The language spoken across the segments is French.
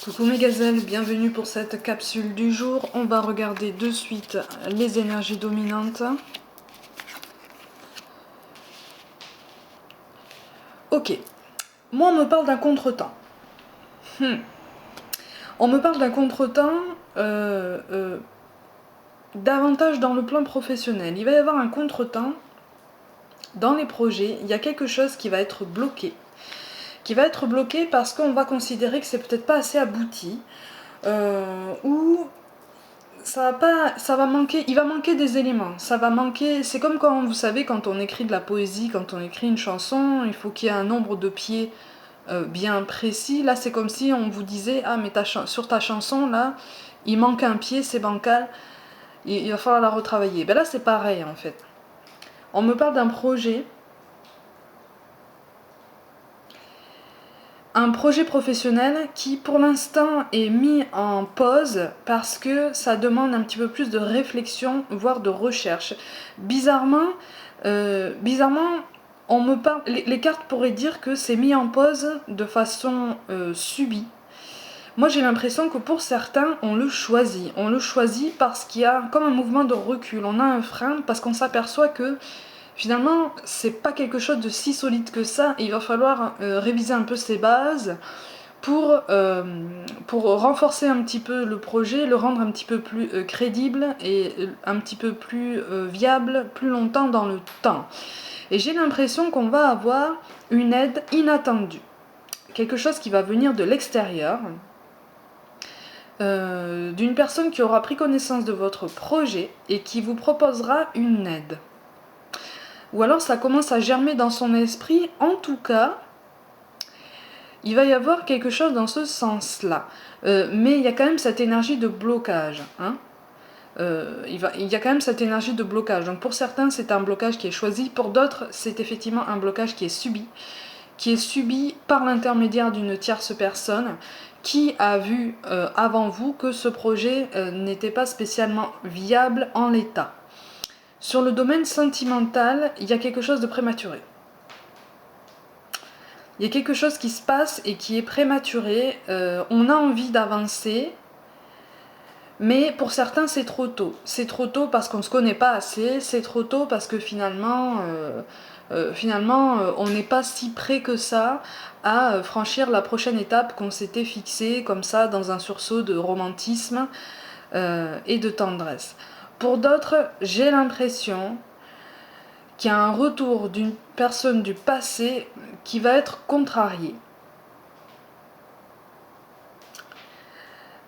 Coucou mes gazelles, bienvenue pour cette capsule du jour. On va regarder de suite les énergies dominantes. Ok, moi on me parle d'un contretemps. On me parle d'un contretemps davantage dans le plan professionnel. Il va y avoir un contretemps dans les projets, il y a quelque chose qui va être bloqué. Qui va être bloqué parce qu'on va considérer que c'est peut-être pas assez abouti. Ou ça va manquer, il va manquer des éléments, ça va manquer, c'est comme quand, vous savez, quand on écrit de la poésie, quand on écrit une chanson, il faut qu'il y ait un nombre de pieds bien précis. Là c'est comme si on vous disait, ah mais sur ta chanson là, il manque un pied, c'est bancal, il va falloir la retravailler. Ben là c'est pareil en fait. On me parle d'un projet, un projet professionnel qui pour l'instant est mis en pause parce que ça demande un petit peu plus de réflexion, voire de recherche. Bizarrement, on me parle, les cartes pourraient dire que c'est mis en pause de façon subie. Moi j'ai l'impression que pour certains on le choisit. On le choisit parce qu'il y a comme un mouvement de recul, on a un frein parce qu'on s'aperçoit que finalement, c'est pas quelque chose de si solide que ça. Il va falloir réviser un peu ses bases pour renforcer un petit peu le projet, le rendre un petit peu plus crédible et un petit peu plus viable plus longtemps dans le temps. Et j'ai l'impression qu'on va avoir une aide inattendue. Quelque chose qui va venir de l'extérieur, d'une personne qui aura pris connaissance de votre projet et qui vous proposera une aide. Ou alors ça commence à germer dans son esprit. En tout cas, il va y avoir quelque chose dans ce sens-là. Mais il y a quand même cette énergie de blocage. Il y a quand même cette énergie de blocage. Donc pour certains, c'est un blocage qui est choisi. Pour d'autres, c'est effectivement un blocage qui est subi. Qui est subi par l'intermédiaire d'une tierce personne qui a vu avant vous que ce projet n'était pas spécialement viable en l'état. Sur le domaine sentimental, il y a quelque chose de prématuré. Il y a quelque chose qui se passe et qui est prématuré. On a envie d'avancer, mais pour certains c'est trop tôt. C'est trop tôt parce qu'on ne se connaît pas assez, c'est trop tôt parce que finalement on n'est pas si près que ça à franchir la prochaine étape qu'on s'était fixée comme ça dans un sursaut de romantisme et de tendresse. Pour d'autres, j'ai l'impression qu'il y a un retour d'une personne du passé qui va être contrariée.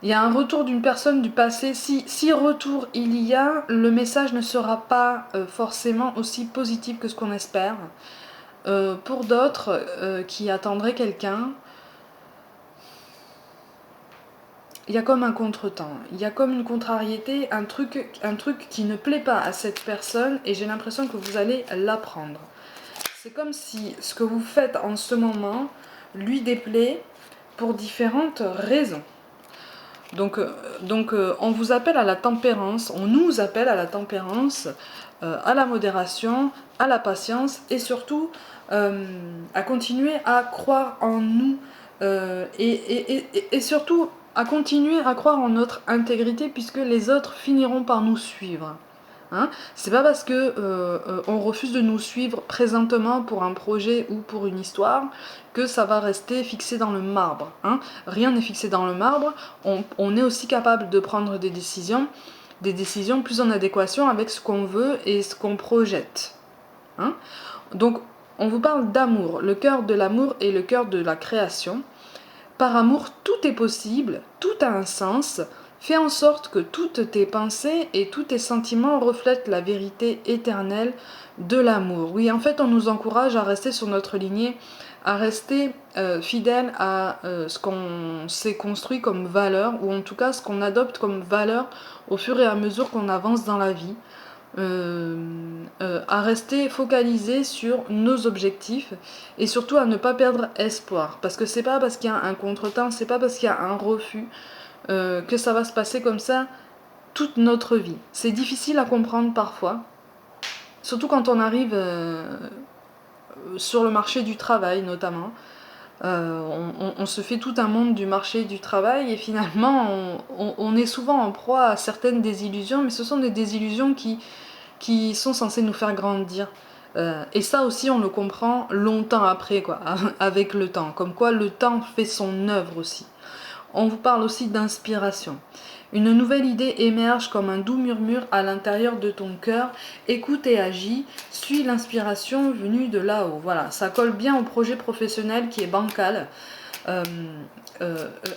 Il y a un retour d'une personne du passé. Si retour il y a, le message ne sera pas forcément aussi positif que ce qu'on espère. Pour d'autres qui attendraient quelqu'un, il y a comme un contretemps, il y a comme une contrariété, un truc qui ne plaît pas à cette personne et j'ai l'impression que vous allez l'apprendre. C'est comme si ce que vous faites en ce moment lui déplaît pour différentes raisons. Donc, on vous appelle à la tempérance, on nous appelle à la tempérance, à la modération, à la patience et surtout à continuer à croire en nous et surtout à continuer à croire en notre intégrité puisque les autres finiront par nous suivre. C'est pas parce que on refuse de nous suivre présentement pour un projet ou pour une histoire que ça va rester fixé dans le marbre. Rien n'est fixé dans le marbre. On est aussi capable de prendre des décisions plus en adéquation avec ce qu'on veut et ce qu'on projette. Donc on vous parle d'amour, le cœur de l'amour et le cœur de la création. Par amour, tout est possible, tout a un sens. Fais en sorte que toutes tes pensées et tous tes sentiments reflètent la vérité éternelle de l'amour. Oui, en fait, on nous encourage à rester sur notre lignée, à rester fidèle à ce qu'on s'est construit comme valeur, ou en tout cas ce qu'on adopte comme valeur au fur et à mesure qu'on avance dans la vie. À rester focalisé sur nos objectifs et surtout à ne pas perdre espoir. Parce que c'est pas parce qu'il y a un contretemps, c'est pas parce qu'il y a un refus que ça va se passer comme ça toute notre vie. C'est difficile à comprendre parfois, surtout quand on arrive sur le marché du travail notamment. On se fait tout un monde du marché du travail et finalement on est souvent en proie à certaines désillusions, mais ce sont des désillusions qui sont censées nous faire grandir. Et ça aussi on le comprend longtemps après, quoi, avec le temps, comme quoi le temps fait son œuvre aussi. On vous parle aussi d'inspiration. Une nouvelle idée émerge comme un doux murmure à l'intérieur de ton cœur. Écoute et agis, suis l'inspiration venue de là-haut. Voilà, ça colle bien au projet professionnel qui est bancal. Euh,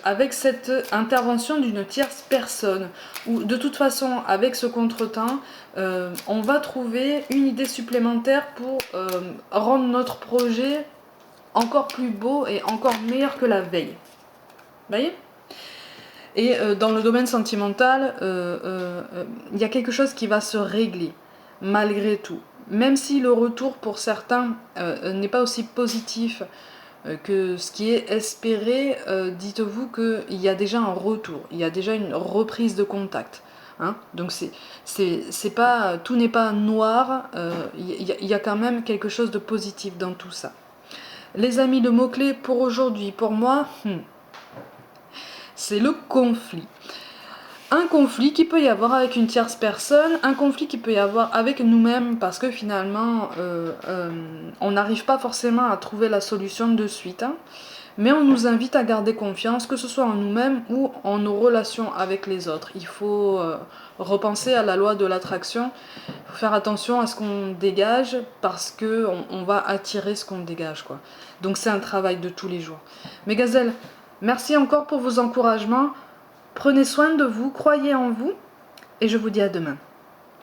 avec cette intervention d'une tierce personne, ou de toute façon avec ce contretemps, on va trouver une idée supplémentaire pour rendre notre projet encore plus beau et encore meilleur que la veille. Vous voyez ? Et dans le domaine sentimental, il y a quelque chose qui va se régler, malgré tout. Même si le retour pour certains n'est pas aussi positif que ce qui est espéré, dites-vous qu'il y a déjà un retour, il y a déjà une reprise de contact. Hein, donc c'est pas, tout n'est pas noir, y a quand même quelque chose de positif dans tout ça. Les amis, le mot-clé pour aujourd'hui, pour moi, c'est le conflit. Un conflit qui peut y avoir avec une tierce personne, un conflit qui peut y avoir avec nous-mêmes, parce que finalement, on n'arrive pas forcément à trouver la solution de suite. Hein, mais on nous invite à garder confiance, que ce soit en nous-mêmes ou en nos relations avec les autres. Il faut repenser à la loi de l'attraction. Il faut faire attention à ce qu'on dégage, parce qu'on va attirer ce qu'on dégage, quoi. Donc c'est un travail de tous les jours. Mes gazelles, merci encore pour vos encouragements. Prenez soin de vous, croyez en vous, et je vous dis à demain.